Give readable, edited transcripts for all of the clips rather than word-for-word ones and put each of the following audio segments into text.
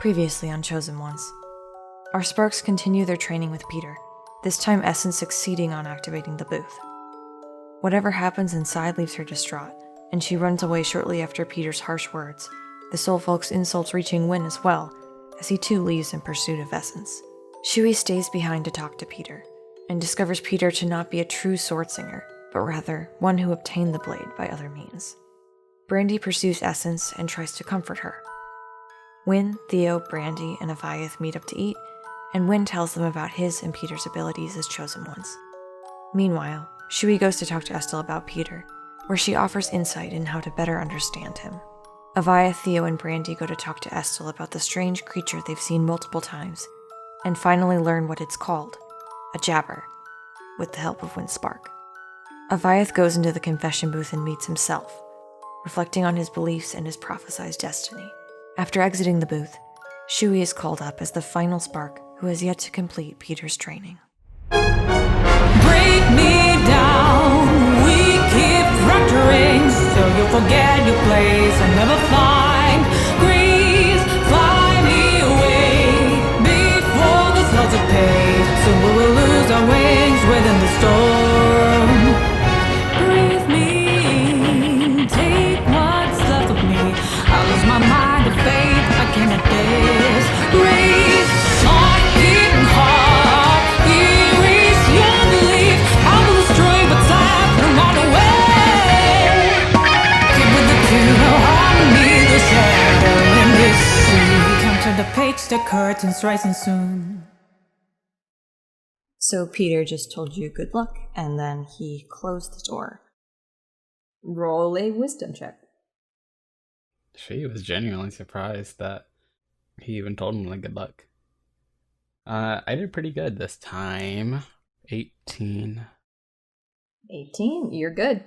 Previously on Chosen Ones. Our Sparks continue their training with Peter, this time Essence succeeding on activating the booth. Whatever happens inside leaves her distraught, and she runs away shortly after Peter's harsh words, the Soul Folk's insults reaching Wynn as well, as he too leaves in pursuit of Essence. Shui stays behind to talk to Peter, and discovers Peter to not be a true sword singer, but rather one who obtained the blade by other means. Brandy pursues Essence and tries to comfort her. Wynn, Theo, Brandy, and Avayath meet up to eat, and Wynn tells them about his and Peter's abilities as Chosen Ones. Meanwhile, Shui goes to talk to Estelle about Peter, where she offers insight in how to better understand him. Avayath, Theo, and Brandy go to talk to Estelle about the strange creature they've seen multiple times, and finally learn what it's called, a jabber, with the help of Wynn's spark. Avayath goes into the confession booth and meets himself, reflecting on his beliefs and his prophesized destiny. After exiting the booth, Shui is called up as the final spark who has yet to complete Peter's training. Break me down, we keep fracturing, so you'll forget your place and never find grief. Fly me away before the floods of pain, so we will lose our wings within the storm. Breathe me, take what's left of me. I lose my mind of faith, I cannot disgrace. Heart beating hard, erase your belief. I will destroy what's left and run away. Get with the tune, harmony, the shadow in this sea. Come to the page, the curtains rising soon. So Peter just told you good luck, and then he closed the door. Roll a wisdom check. She was genuinely surprised that he even told him like good luck. I did pretty good this time. 18. 18? You're good.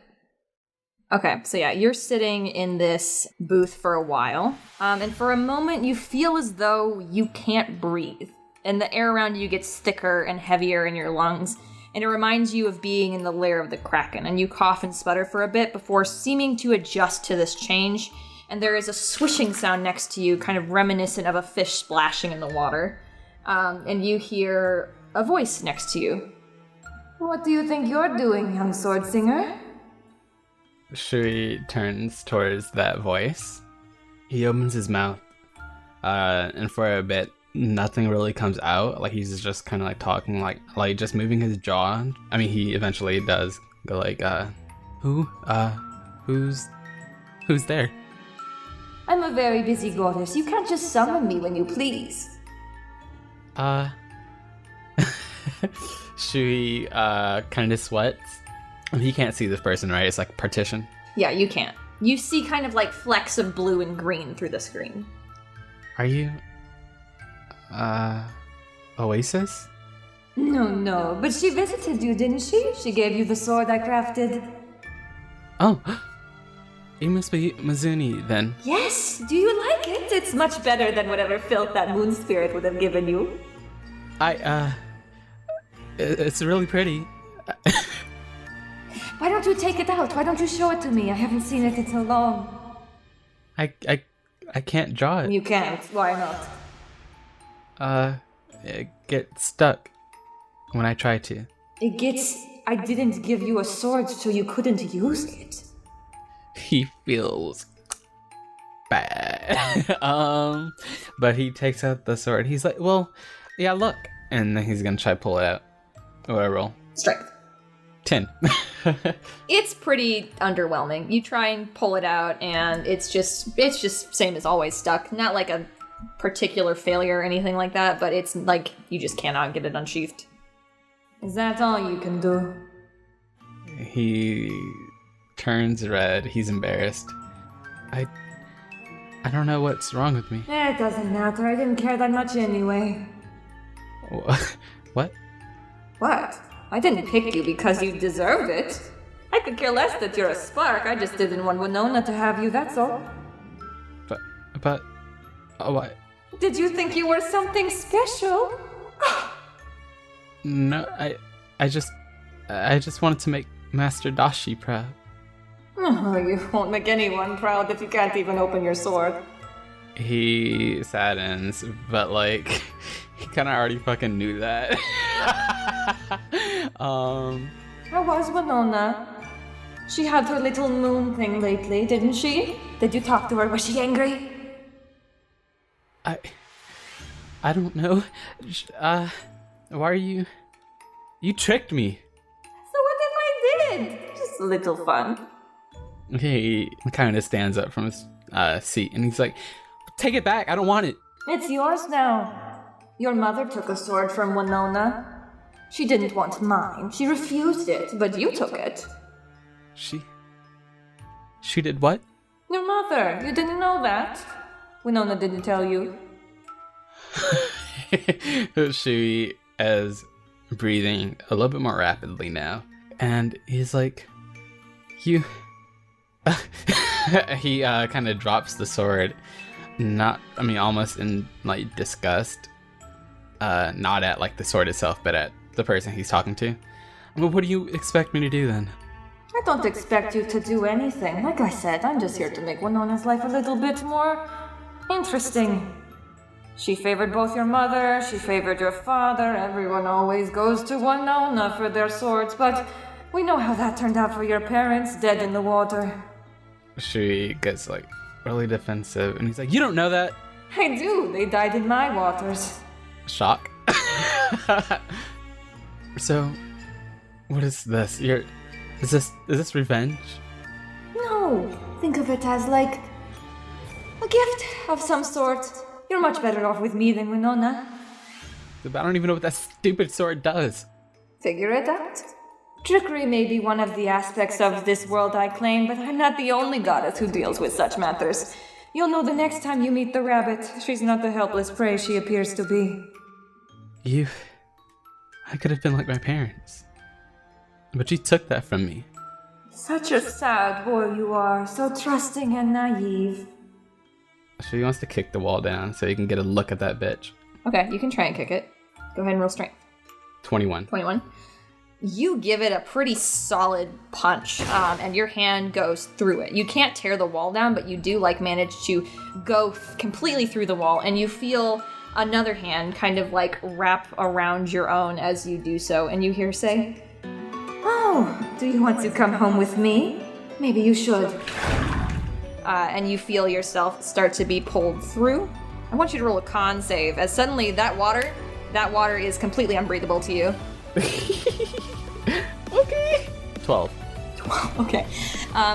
Okay, so yeah, you're sitting in this booth for a while, and for a moment you feel as though you can't breathe, and the air around you gets thicker and heavier in your lungs, and it reminds you of being in the lair of the Kraken, and you cough and sputter for a bit before seeming to adjust to this change, and there is a swishing sound next to you, kind of reminiscent of a fish splashing in the water, and you hear a voice next to you. What do you think you're doing, young sword singer? Shui turns towards that voice. He opens his mouth, and for a bit, nothing really comes out. Like he's just kind of like talking, like just moving his jaw. I mean, he eventually does go like, who's there? I'm a very busy goddess. You can't just summon me when you please. Shui kind of sweats. He can't see this person, right? It's like partition. Yeah, you can't. You see kind of like flecks of blue and green through the screen. Are you Oasis? No, but she visited you, didn't she? She gave you the sword I crafted. Oh, you must be Mizuni then. Yes, do you like it? It's much better than whatever filth that moon spirit would have given you. It's really pretty. Why don't you take it out? Why don't you show it to me? I haven't seen it in so long. I can't draw it. You can't. Why not? It gets stuck when I try to. I didn't give you a sword so you couldn't use it. He feels bad. But he takes out the sword. He's like, well, yeah, look. And then he's gonna try to pull it out. What do I roll? Strength. 10. It's pretty underwhelming. You try and pull it out, and it's just same as always stuck. Not like a particular failure or anything like that, but it's like you just cannot get it unsheathed. Is that all you can do? He turns red. He's embarrassed. I don't know what's wrong with me. It doesn't matter. I didn't care that much anyway. What? What? I didn't pick you because you deserved it. I could care less that you're a spark. I just didn't want Winona to have you, that's all. But what? Did you think you were something special? No, I just wanted to make Master Dashi proud. Oh, you won't make anyone proud if you can't even open your sword. He saddens, but like he kind of already fucking knew that. How was Winona? She had her little moon thing lately, didn't she? Did you talk to her? Was she angry? I don't know. Why are you? You tricked me. So what if I did? Just a little fun. He kind of stands up from his seat and he's like, "Take it back. I don't want it." It's yours now. Your mother took a sword from Winona. She didn't want mine. She refused it, but you took it. She did what? Your mother. You didn't know that? Winona didn't tell you. Shui is breathing a little bit more rapidly now. And he's like, you... He kind of drops the sword. Almost in like disgust. Not at like the sword itself, but at the person he's talking to. Well, what do you expect me to do then? I don't expect you to do anything. Like I said, I'm just here to make Winona's life a little bit more interesting. She favored both your mother, she favored your father. Everyone always goes to Winona for their swords, but we know how that turned out for your parents, dead in the water. Shui gets like really defensive and he's like, "You don't know that." I do, they died in my waters. Shock. So, what is this? Is this revenge? No, think of it as like a gift of some sort. You're much better off with me than Winona. But I don't even know what that stupid sword does. Figure it out. Trickery may be one of the aspects of this world I claim, but I'm not the only goddess who deals with such matters. You'll know the next time you meet the rabbit. She's not the helpless prey she appears to be. I could have been like my parents. But you took that from me. Such a sad boy you are, so trusting and naive. She wants to kick the wall down so you can get a look at that bitch. Okay, you can try and kick it. Go ahead and roll strength. 21. 21. You give it a pretty solid punch, and your hand goes through it. You can't tear the wall down, but you do manage to go completely through the wall, and you feel another hand kind of wrap around your own as you do so, and you hear say, "Oh, do you want to come home with me? Maybe you should." And you feel yourself start to be pulled through. I want you to roll a con save, as suddenly that water is completely unbreathable to you. Okay. 12. Okay.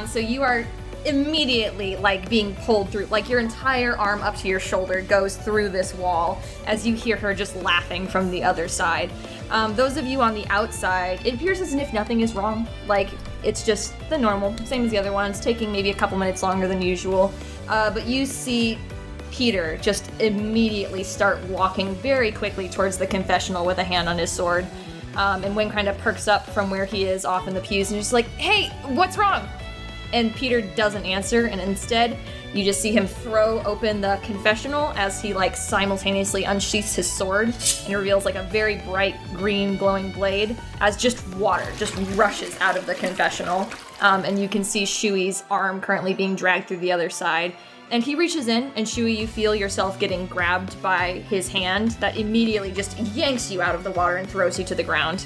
So you are immediately being pulled through, your entire arm up to your shoulder goes through this wall as you hear her just laughing from the other side. Those of you on the outside, it appears as if nothing is wrong. It's just the normal, same as the other ones, taking maybe a couple minutes longer than usual. But you see Peter just immediately start walking very quickly towards the confessional with a hand on his sword. And Wynn kind of perks up from where he is off in the pews and just like, "Hey, what's wrong?" And Peter doesn't answer, and instead you just see him throw open the confessional as he simultaneously unsheaths his sword and reveals a very bright green glowing blade as just water just rushes out of the confessional. And you can see Shui's arm currently being dragged through the other side. And he reaches in, and Shui, you feel yourself getting grabbed by his hand that immediately just yanks you out of the water and throws you to the ground.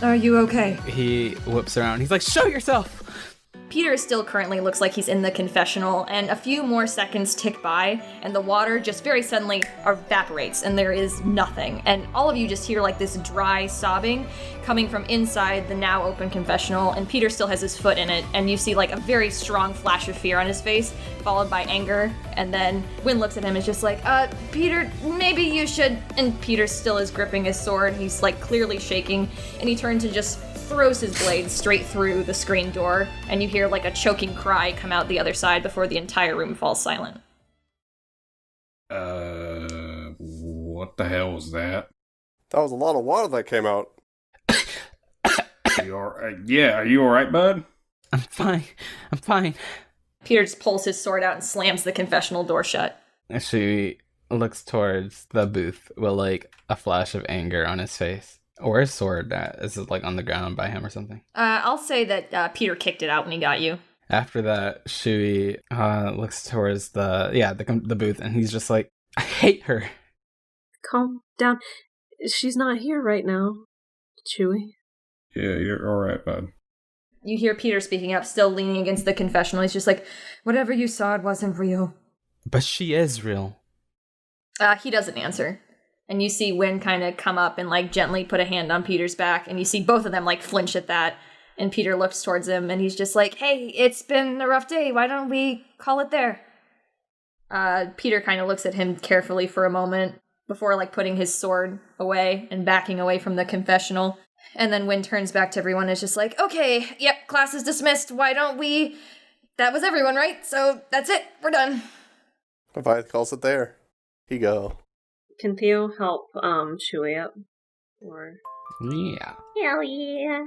Are you okay? He whips around. He's like, "Show yourself!" Peter still currently looks like he's in the confessional, and a few more seconds tick by, and the water just very suddenly evaporates, and there is nothing. And all of you just hear this dry sobbing coming from inside the now open confessional, and Peter still has his foot in it, and you see a very strong flash of fear on his face, followed by anger, and then Wynn looks at him and is just Peter, maybe you should, and Peter still is gripping his sword, he's clearly shaking, and he turns and just throws his blade straight through the screen door, and you hear a choking cry come out the other side before the entire room falls silent. What the hell was that? That was a lot of water that came out. Yeah, are you alright, bud? I'm fine. Peter just pulls his sword out and slams the confessional door shut. She looks towards the booth with a flash of anger on his face. Or his sword, is it on the ground by him or something? I'll say that Peter kicked it out when he got you. After that, Shui looks towards the booth, and he's just like, I hate her. Calm down. She's not here right now, Chewie. Yeah, you're alright, bud. You hear Peter speaking up, still leaning against the confessional. He's just like, whatever you saw, it wasn't real. But she is real. He doesn't answer. And you see Wynn kind of come up and like gently put a hand on Peter's back, and you see both of them like flinch at that. And Peter looks towards him, and he's just like, hey, it's been a rough day. Why don't we call it there? Peter kind of looks at him carefully for a moment before, like, putting his sword away and backing away from the confessional. And then Wynn turns back to everyone and is just like, okay, yep, class is dismissed. Why don't we... That was everyone, right? So that's it. We're done. Avayath calls it there. He go. Can Theo help Shui up? Or... Yeah. Hell yeah.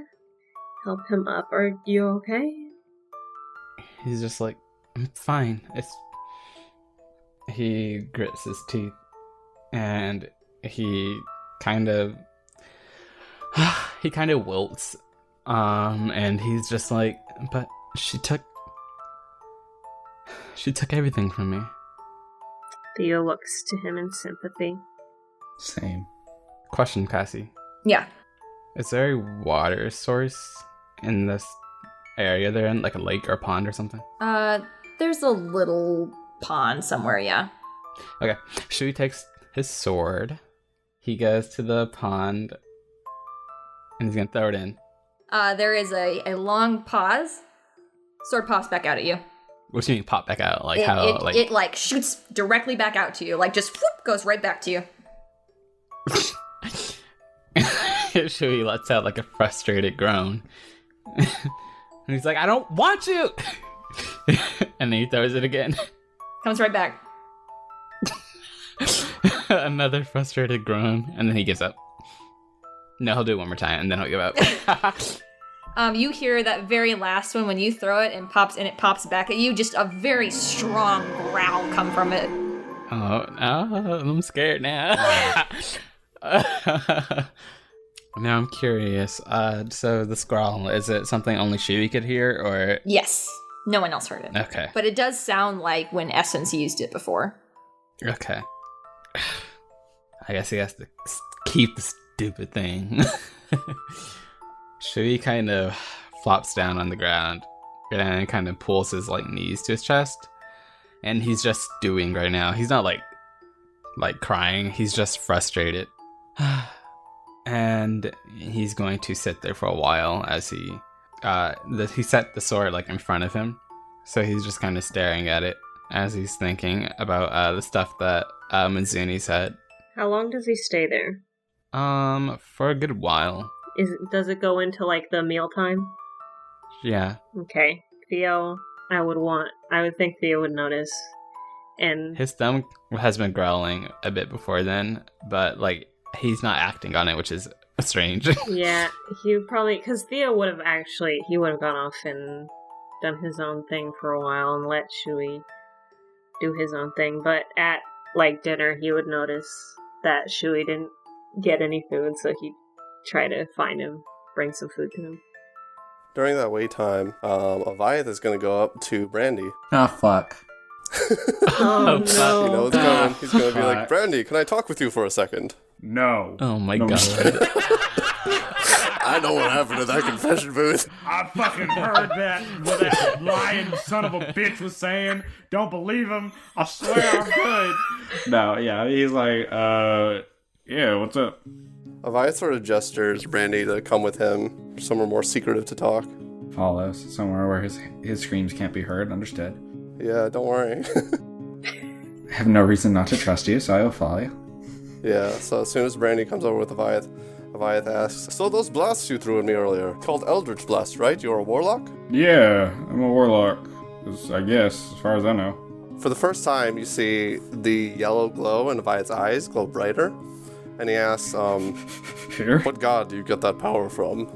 Help him up. Are you okay? He's just like, I'm fine. He grits his teeth, and he kind of wilts, and he's just like, but she took everything from me. Theo looks to him in sympathy. Same. Question, Cassie. Yeah. Is there a water source in this area they're in, like a lake or a pond or something? There's a little pond somewhere, yeah. Okay. Shui takes his sword. He goes to the pond, and he's gonna throw it in. There is a long pause. Sword pops back out at you. What do you mean pop back out? Like It shoots directly back out to you. Like, just whoop, goes right back to you. Shui lets out like a frustrated groan. And he's like, I don't want you! And then he throws it again. Comes right back. Another frustrated groan, and then he gives up. No, he'll do it one more time, and then he'll give up. You hear that very last one when you throw it and it pops back at you. Just a very strong growl come from it. Oh, I'm scared now. Now I'm curious. So the growl, is it something only Shui could hear, or? Yes. No one else heard it. Okay. But it does sound like when Essence used it before. Okay. I guess he has to keep the stupid thing. Shui kind of flops down on the ground and kind of pulls his like knees to his chest, and he's just stewing right now. He's not like crying. He's just frustrated, and he's going to sit there for a while as he set the sword like in front of him, so he's just kind of staring at it as he's thinking about the stuff that Mizuni said. How long does he stay there? For a good while. Does it go into like the mealtime? Yeah. Okay. Theo, I would think Theo would notice. And his stomach has been growling a bit before then, but like he's not acting on it, which is strange. Yeah, he probably, because Theo would have gone off and done his own thing for a while and let Shui do his own thing. But at like dinner, he would notice that Shui didn't get any food, so he'd try to find him, bring some food to him. During that wait time, Avayath is going to go up to Brandy. Ah, fuck. Oh, no. You know what's coming. He's going to be like, Brandy, can I talk with you for a second? No. Oh my god. I know what happened to that confession booth. I fucking heard that what that lying son of a bitch was saying. Don't believe him. I swear I'm good. No, yeah, he's like, yeah, what's up? Avayath sort of gestures Brandy to come with him, somewhere more secretive to talk. Follow us somewhere where his screams can't be heard. Understood. Yeah, don't worry. I have no reason not to trust you, so I will follow you. Yeah, so as soon as Brandy comes over with Avayath asks, so those blasts you threw at me earlier, called Eldritch Blast, right? You're a warlock? Yeah, I'm a warlock. I guess, as far as I know. For the first time, you see the yellow glow in Avayath's eyes glow brighter. And he asks, Peter? what god do you get that power from?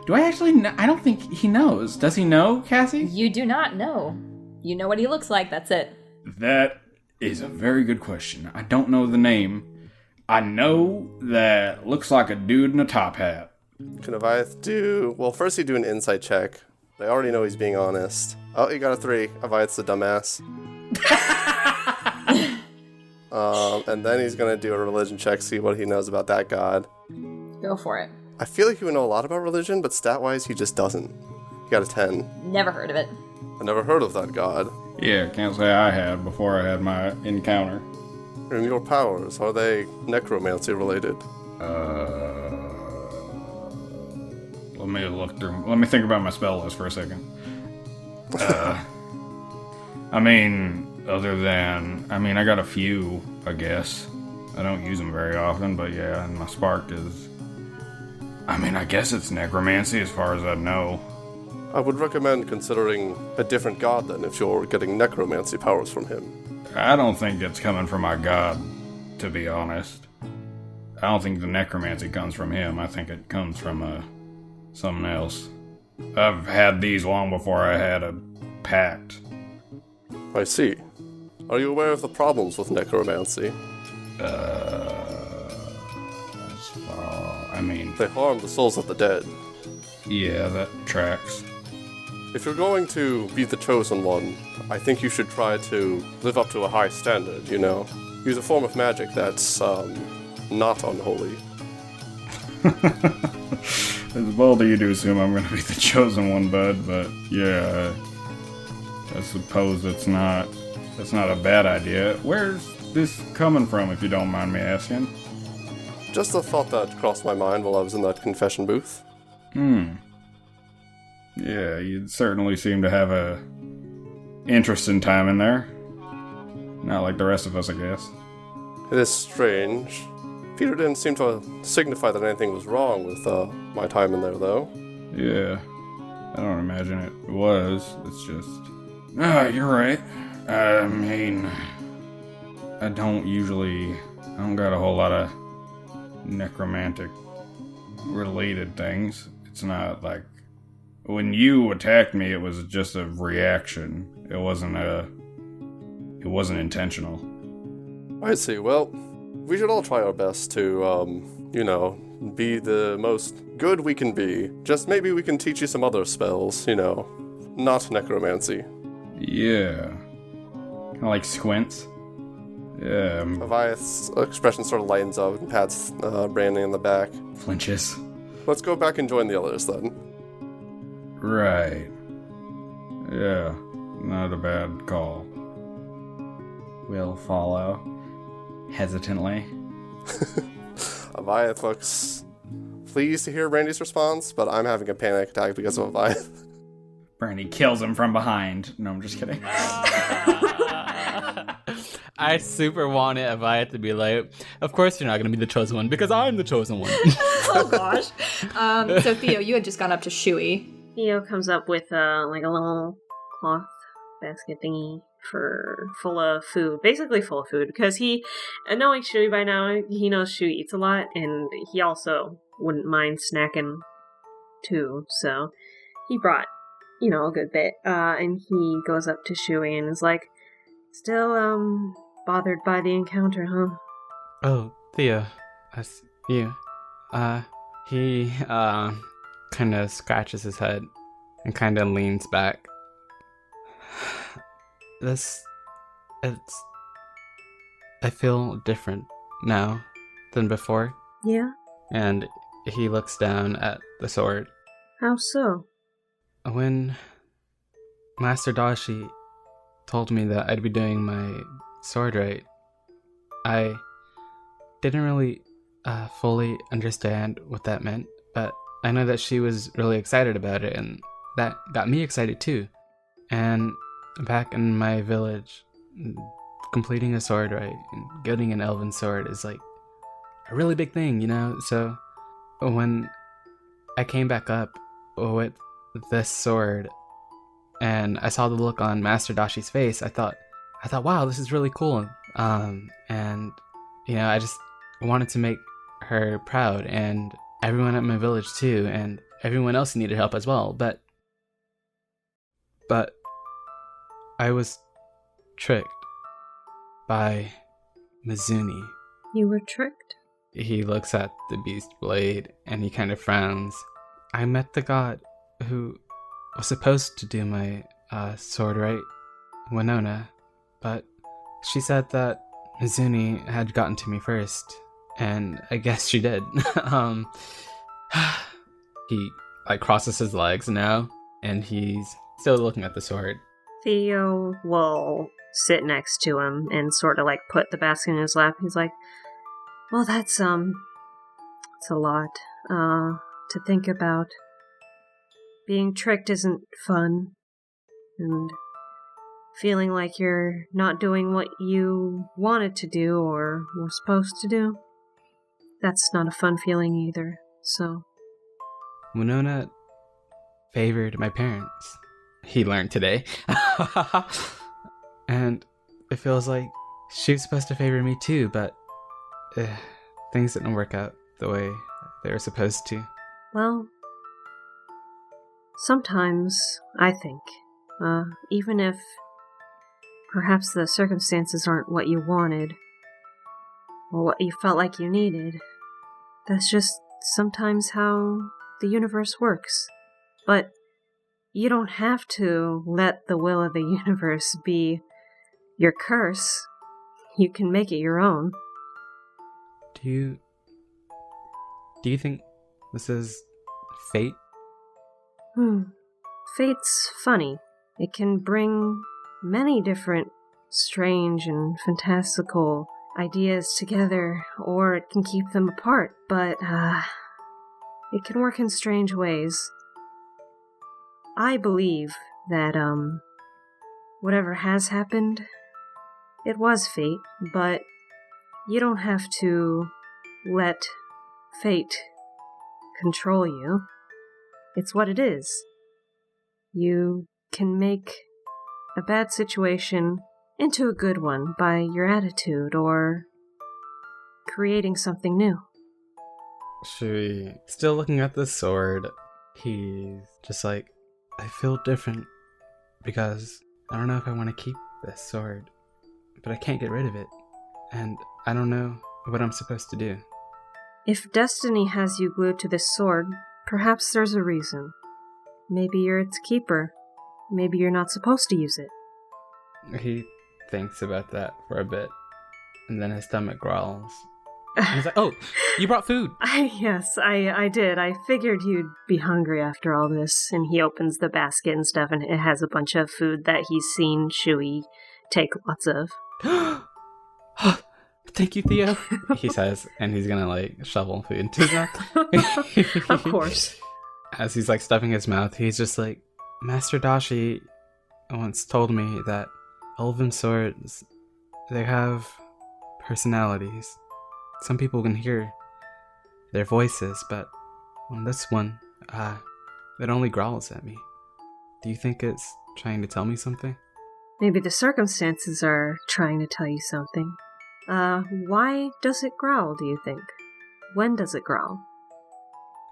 Do I actually know? I don't think he knows. Does he know, Cassie? You do not know. You know what he looks like, that's it. That is a very good question. I don't know the name. I know that looks like a dude in a top hat. Can Avayath do... Well, first he'd do an insight check. I already know he's being honest. Oh, he got a 3. Avayath's a dumbass. And then he's gonna do a religion check, see what he knows about that god. Go for it. I feel like he would know a lot about religion, but stat-wise, he just doesn't. He got a 10. Never heard of it. I never heard of that god. Yeah, can't say I had before I had my encounter. And your powers, are they necromancy related? Let me look through. Let me think about my spell list for a second. I got a few, I guess. I don't use them very often, but yeah, and my spark is... I guess it's necromancy as far as I know. I would recommend considering a different god then if you're getting necromancy powers from him. I don't think it's coming from my god, to be honest. I don't think the necromancy comes from him. I think it comes from something else. I've had these long before I had a pact. I see. Are you aware of the problems with necromancy? They harm the souls of the dead. Yeah, that tracks. If you're going to be the chosen one, I think you should try to live up to a high standard, you know? Use a form of magic that's, not unholy. It's bold of you to assume I'm gonna be the chosen one, bud, but yeah, I suppose that's not a bad idea. Where's this coming from, if you don't mind me asking? Just a thought that crossed my mind while I was in that confession booth. Yeah, you certainly seem to have a interesting time in there. Not like the rest of us, I guess. It is strange. Peter didn't seem to signify that anything was wrong with my time in there, though. Yeah, I don't imagine it was. It's just... you're right. I don't got a whole lot of necromantic related things. It's not like... When you attacked me, it was just a reaction. It wasn't intentional. I see. Well, we should all try our best to, be the most good we can be. Just maybe we can teach you some other spells, not necromancy. Yeah. Kind of like squints. Yeah. Avayath's expression sort of lightens up and pats Brandy in the back. Flinches. Let's go back and join the others then. Right. Yeah, not a bad call. We'll follow. Hesitantly. Avayath looks pleased to hear Brandy's response, but I'm having a panic attack because of Avayath. Brandy kills him from behind. No, I'm just kidding. I super wanted Avayath to be like, of course you're not going to be the chosen one, because I'm the chosen one. Oh gosh. So Theo, you had just gone up to Shui. Theo comes up with a little cloth basket thingy full of food, basically full of food, because knowing Shui by now, he knows Shui eats a lot, and he also wouldn't mind snacking too, so he brought, a good bit, and he goes up to Shui and is like, still, bothered by the encounter, huh? Oh, Theo, that's you. He, kind of scratches his head and kind of leans back. I feel different now than before. Yeah? And he looks down at the sword. How so? When Master Dashi told me that I'd be doing my sword right, I didn't really fully understand what that meant, but I know that she was really excited about it, and that got me excited too. And back in my village, completing a sword right and getting an elven sword is like a really big thing, So when I came back up with this sword and I saw the look on Master Dashi's face, I thought, wow, this is really cool. And I just wanted to make her proud, and everyone at my village too, and everyone else needed help as well. But I was tricked by Mizuni. You were tricked? he looks at the beast blade and he kind of frowns. I met the god who was supposed to do my sword right, Winona, but she said that Mizuni had gotten to me first, and I guess she did. He crosses his legs now, and he's still looking at the sword. Theo will sit next to him and sort of put the basket in his lap. He's like, well, it's a lot to think about. Being tricked isn't fun, and feeling like you're not doing what you wanted to do or were supposed to do, that's not a fun feeling either, so... Winona favored my parents. He learned today. And it feels like she was supposed to favor me too, but things didn't work out the way they were supposed to. Well, sometimes, I think, even if perhaps the circumstances aren't what you wanted, or what you felt like you needed, that's just sometimes how the universe works. But you don't have to let the will of the universe be your curse. You can make it your own. Do you think this is fate? Fate's funny. It can bring many different strange and fantastical ideas together, or it can keep them apart, but it can work in strange ways. I believe that whatever has happened, it was fate, but you don't have to let fate control you. It's what it is. You can make a bad situation into a good one by your attitude or creating something new. Shui, still looking at the sword, he's just like, I feel different because I don't know if I want to keep this sword, but I can't get rid of it, and I don't know what I'm supposed to do. If destiny has you glued to this sword, perhaps there's a reason. Maybe you're its keeper. Maybe you're not supposed to use it. He thinks about that for a bit, and then his stomach growls. And he's like, oh, you brought food! Yes, I did. I figured you'd be hungry after all this. And he opens the basket and stuff, and it has a bunch of food that he's seen Shui take lots of. Thank you, Theo, he says, and he's gonna shovel food into his mouth. Of course. As he's stuffing his mouth, he's just like, Master Dashi once told me that elven swords, they have personalities. Some people can hear their voices, but on this one, it only growls at me. Do you think it's trying to tell me something? Maybe the circumstances are trying to tell you something. Why does it growl, do you think? When does it growl?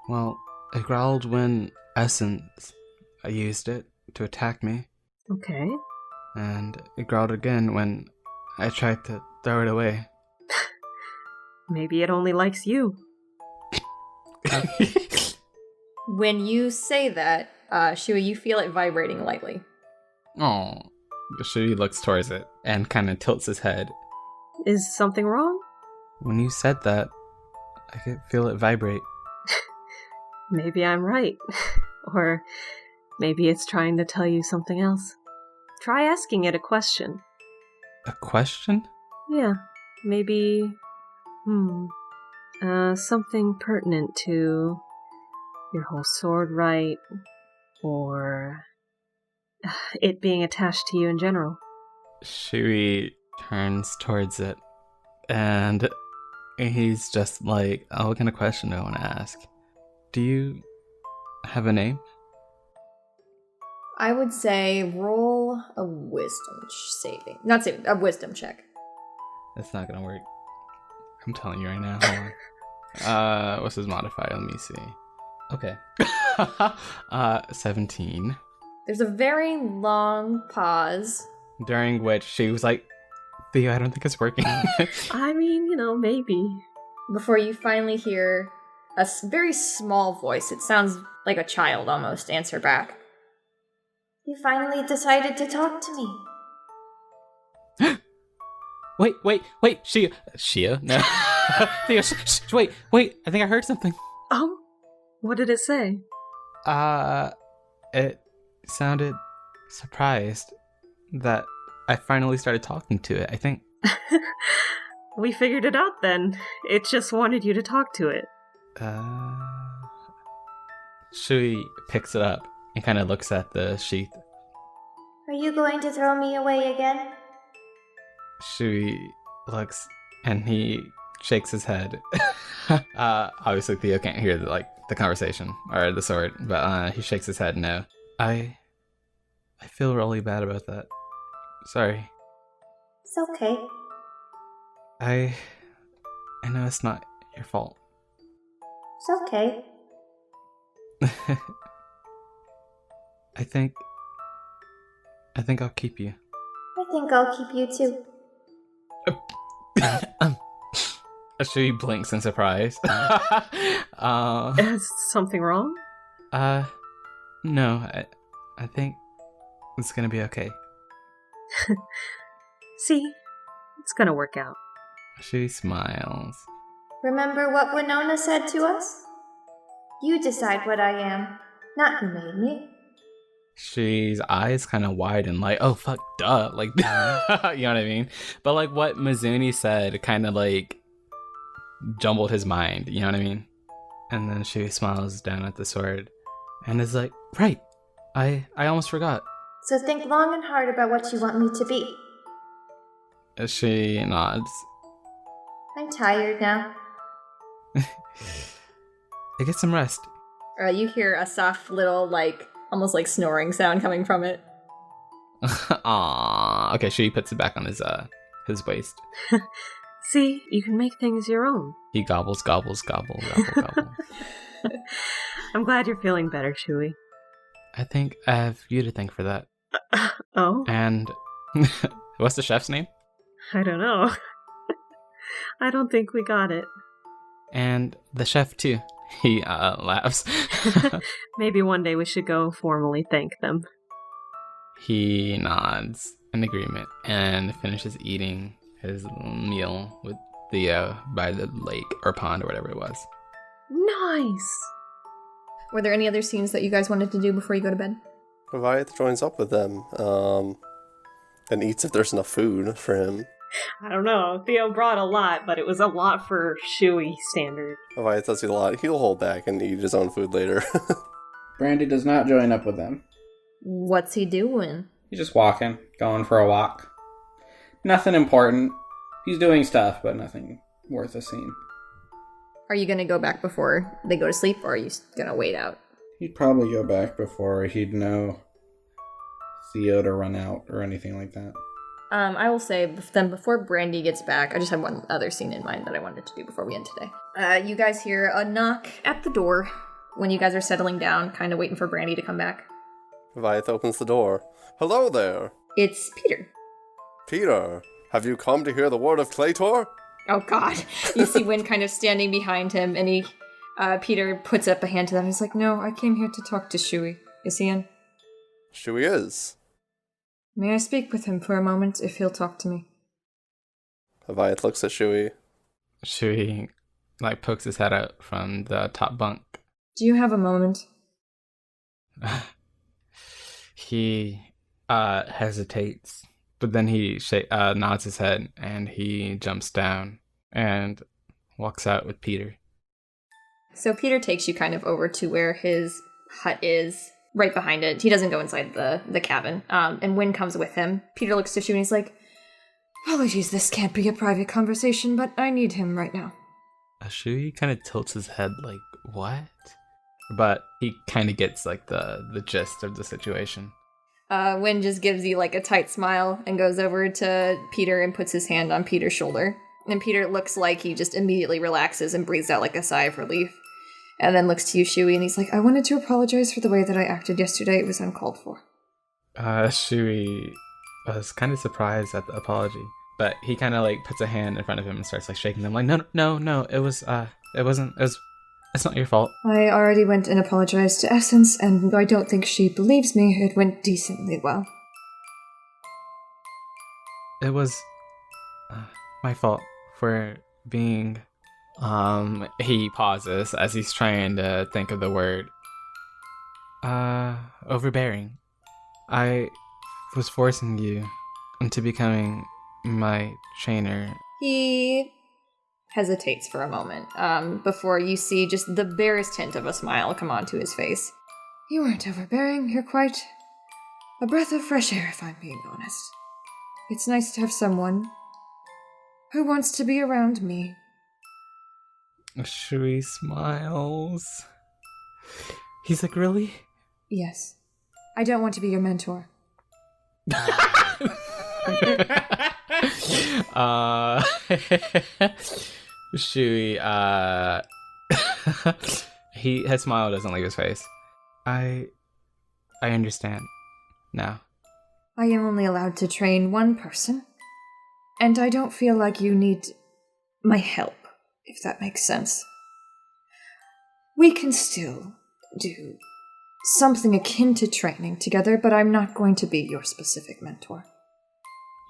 Well, it growled when Essence used it to attack me. Okay. And it growled again when I tried to throw it away. Maybe it only likes you. When you say that, Shui, you feel it vibrating lightly. Oh. Shui looks towards it and kind of tilts his head. Is something wrong? When you said that, I could feel it vibrate. Maybe I'm right. Or maybe it's trying to tell you something else. Try asking it a question. A question? Yeah. Maybe... something pertinent to your whole sword right, or it being attached to you in general. Shui turns towards it, and he's just like, oh, what kind of question do I want to ask? Do you have a name? I would say roll a wisdom saving. Not saving, a wisdom check. That's not gonna work. I'm telling you right now. Hold on. What's his modifier? Let me see. Okay. 17. There's a very long pause. During which she was like, Theo, I don't think it's working. I mean, maybe. before you finally hear a very small voice. It sounds like a child almost answer back. You finally decided to talk to me. Wait, Shia? No. Theo, wait, I think I heard something. Oh? What did it say? It sounded surprised that I finally started talking to it, I think. We figured it out then. It just wanted you to talk to it. Shui picks it up and kind of looks at the sheath. Are you going to throw me away again? Shui looks and he shakes his head. Obviously Theo can't hear the conversation or the sword, but he shakes his head no. I feel really bad about that. Sorry. It's okay. I know it's not your fault. It's okay. I think I'll keep you. I think I'll keep you too. Shui blinks in surprise. Is something wrong? No, I think it's gonna be okay. See? It's gonna work out. She smiles. Remember what Winona said to us? You decide what I am, not who made me. She's eyes kind of widen, like, oh fuck, duh, like, you know what I mean? But like what Mizuni said kind of like jumbled his mind, you know what I mean? And then she smiles down at the sword and is like, right, I almost forgot. So think long and hard about what you want me to be. She nods. I'm tired now. I get some rest. You hear a soft little, almost like snoring sound coming from it. Aww. Okay, Shui puts it back on his waist. See, you can make things your own. He gobbles. Gobble. I'm glad you're feeling better, Shui. I think I have you to thank for that. Oh? And what's the chef's name? I don't know. I don't think we got it. And the chef too. He laughs. Maybe one day we should go formally thank them. He nods in agreement and finishes eating his meal with Theo by the lake or pond or whatever it was. Nice! Were there any other scenes that you guys wanted to do before you go to bed? Avayath joins up with them, and eats if there's enough food for him. I don't know. Theo brought a lot, but it was a lot for Shui standard. Avayath does eat a lot. He'll hold back and eat his own food later. Brandy does not join up with them. What's he doing? He's just walking, going for a walk. Nothing important. He's doing stuff, but nothing worth a scene. Are you going to go back before they go to sleep, or are you going to wait out? He'd probably go back before he'd know Theo to run out or anything like that. I will say, then before Brandy gets back, I just have one other scene in mind that I wanted to do before we end today. You guys hear a knock at the door when you guys are settling down, kind of waiting for Brandy to come back. Avayath opens the door. Hello there! It's Peter. Peter, have you come to hear the word of Claytor? Oh god. You see Wynn kind of standing behind him, and Peter puts up a hand to them. He's like, no, I came here to talk to Shui. Is he in? Shui is. May I speak with him for a moment, if he'll talk to me? Avayath looks at Shui. Shui, pokes his head out from the top bunk. Do you have a moment? He hesitates, but then he nods his head, and he jumps down and walks out with Peter. So Peter takes you kind of over to where his hut is, right behind it. He doesn't go inside the cabin. And Wynn comes with him. Peter looks to Shui and he's like, apologies, this can't be a private conversation, but I need him right now. Shui kind of tilts his head like, what? But he kind of gets the gist of the situation. Wynn just gives you a tight smile and goes over to Peter and puts his hand on Peter's shoulder. And Peter looks like he just immediately relaxes and breathes out a sigh of relief. And then looks to you, Shui, and he's like, I wanted to apologize for the way that I acted yesterday. It was uncalled for. Shui was kind of surprised at the apology. but he kind of like puts a hand in front of him and starts like shaking them like, no, it's not your fault. I already went and apologized to Essence, and I don't think she believes me. It went decently well. It was my fault for being, he pauses as he's trying to think of the word, overbearing. I was forcing you into becoming my trainer. He hesitates for a moment before you see just the barest hint of a smile come onto his face. You weren't overbearing. You're quite a breath of fresh air, if I'm being honest. It's nice to have someone who wants to be around me. Shui smiles. He's like, really? Yes. I don't want to be your mentor. Shui, his smile doesn't leave his face. I understand now. I am only allowed to train one person, and I don't feel like you need my help, if that makes sense. We can still do something akin to training together, but I'm not going to be your specific mentor.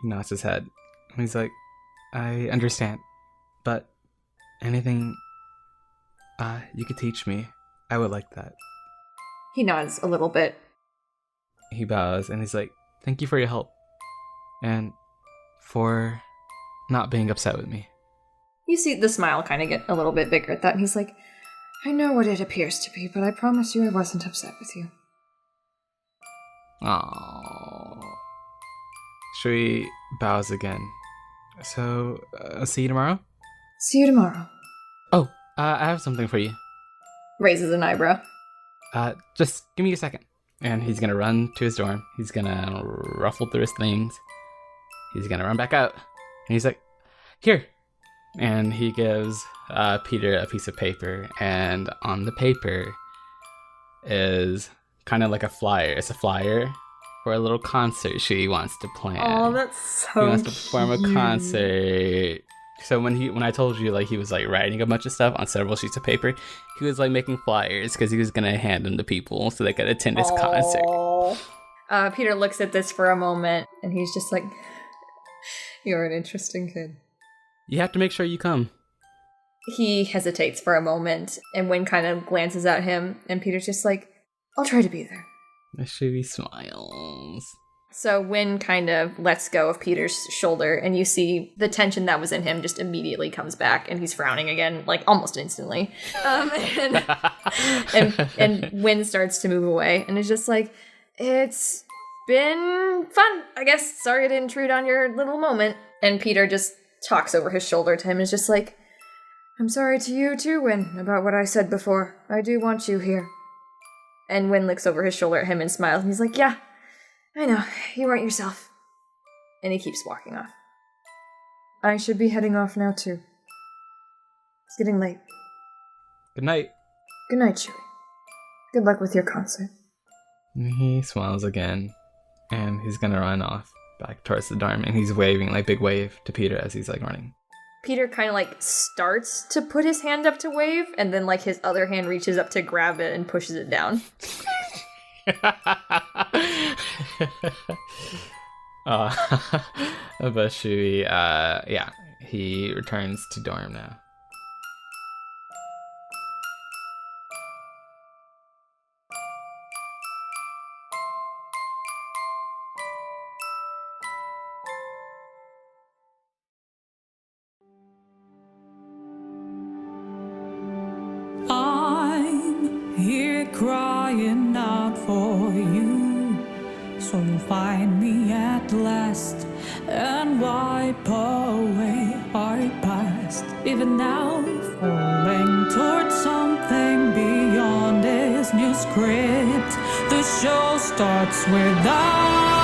He nods his head. He's like, I understand, but anything you could teach me, I would like that. He nods a little bit. He bows and he's like, thank you for your help and for not being upset with me. You see the smile kind of get a little bit bigger at that, and he's like, I know what it appears to be, but I promise you I wasn't upset with you. Aww. Shui bows again. So, I'll see you tomorrow? See you tomorrow. Oh, I have something for you. Raises an eyebrow. Just give me a second. And he's gonna run to his dorm. He's gonna ruffle through his things. He's gonna run back out. And he's like, here. And he gives Peter a piece of paper. And on the paper is kind of like a flyer. It's a flyer for a little concert she wants to plan. Oh, that's so He wants to perform a concert. So when I told you like he was like writing a bunch of stuff on several sheets of paper, he was like making flyers because he was gonna hand them to people so they could attend his concert. Peter looks at this for a moment and he's just like, "You're an interesting kid." You have to make sure you come. He hesitates for a moment, and Wynn kind of glances at him, and Peter's just like, I'll try to be there. Shui smiles. So Wynn kind of lets go of Peter's shoulder, and you see the tension that was in him just immediately comes back, and he's frowning again, like almost instantly. And Wynn starts to move away, and is just like, it's been fun, I guess. Sorry to intrude on your little moment. And Peter just talks over his shoulder to him, and is just like, I'm sorry to you too, Wynn, about what I said before. I do want you here. And Wynn looks over his shoulder at him and smiles, and he's like, yeah, I know, you weren't yourself. And he keeps walking off. I should be heading off now too. It's getting late. Good night. Good night, Shui. Good luck with your concert. He smiles again, and he's gonna run off back towards the dorm, and he's waving like big wave to Peter as he's like running. Peter kind of like starts to put his hand up to wave, and then like his other hand reaches up to grab it and pushes it down. But Shui, yeah, he returns to dorm now. I'm here crying out for you, so you'll find me at last and wipe away our past. Even now, falling towards something beyond this new script. The show starts with us.